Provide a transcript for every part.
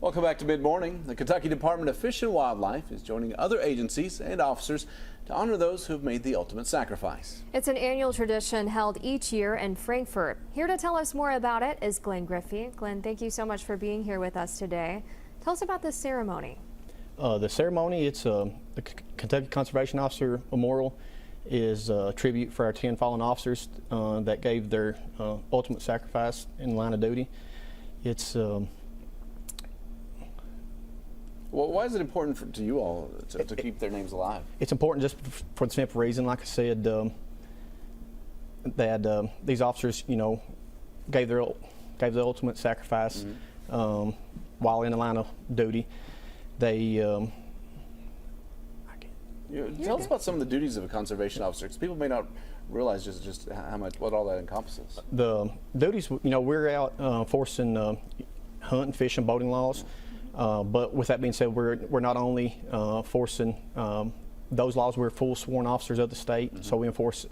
Welcome back to Mid-Morning. The Kentucky Department of Fish and Wildlife is joining other agencies and officers to honor those who have made the ultimate sacrifice. It's an annual tradition held each year in Frankfort. Here to tell us more about it is Glenn Griffie. Glenn, thank you so much for being here with us today. Tell us about this ceremony. The ceremony, it's the Kentucky Conservation Officer Memorial, is a tribute for our 10 fallen officers that gave their ultimate sacrifice in the line of duty. It's Well, why is it important to you all to keep their names alive? It's important just for the simple reason, like I said, that these officers, gave their ultimate sacrifice while in the line of duty. They tell us about some of the duties of a conservation officer, because people may not realize just what all that encompasses. The duties, we're out forcing hunt and fish and boating laws. But with that being said, we're not only enforcing those laws, we're full sworn officers of the state, so we enforce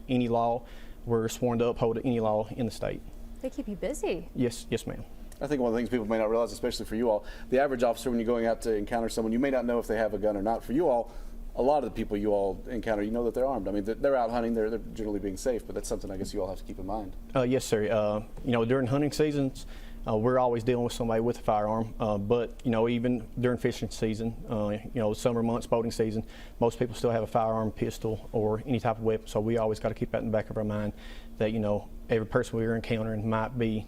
any law. We're sworn to uphold any law in the state. They keep you busy. Yes, ma'am. I think one of the things people may not realize, especially for you all, the average officer, when you're going out to encounter someone, you may not know if they have a gun or not. For you all, a lot of the people you all encounter, you know that they're armed. I mean, they're out hunting, they're generally being safe, but that's something I guess you all have to keep in mind. Yes, sir. During hunting seasons, we're always dealing with somebody with a firearm, but even during fishing season, summer months, boating season, most people still have a firearm, pistol, or any type of weapon. So we always got to keep that in the back of our mind that every person we're encountering might be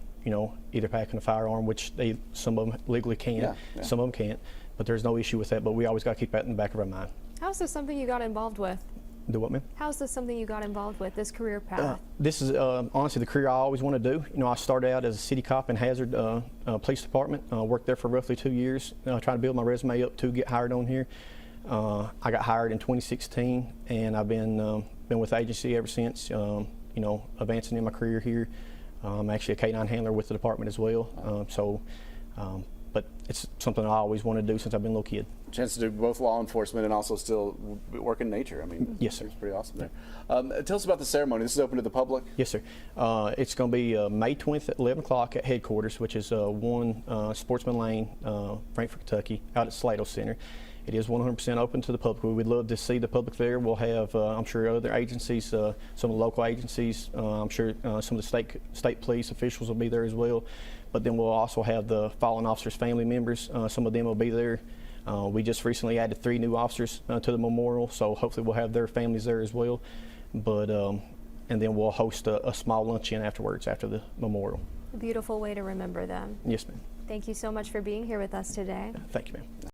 either packing a firearm, which some of them legally can, yeah. Some of them can't. But there's no issue with that. But we always got to keep that in the back of our mind. How is this something you got involved with? Do what, ma'am? How is this something you got involved with, this career path? This is honestly the career I always want to do. I started out as a city cop in Hazard Police Department. Worked there for roughly 2 years, trying to build my resume up to get hired on here. I got hired in 2016, and I've been with the agency ever since. Advancing in my career here. I'm actually a K-9 handler with the department as well. But it's something I always wanted to do since I've been a little kid. Chance to do both law enforcement and also still work in nature. I mean, yes, sir. It's pretty awesome there. Tell us about the ceremony. This is open to the public? Yes, sir. It's going to be May 20th at 11 o'clock at headquarters, which is 1 Sportsman Lane, Frankfort, Kentucky, out at Slato Center. It is 100% open to the public. We'd love to see the public there. We'll have, I'm sure, other agencies, some of the local agencies. I'm sure some of the state police officials will be there as well. But then we'll also have the fallen officers' family members. Some of them will be there. We just recently added 3 new officers to the memorial, so hopefully we'll have their families there as well. But and then we'll host a small luncheon afterwards after the memorial. A beautiful way to remember them. Yes, ma'am. Thank you so much for being here with us today. Thank you, ma'am.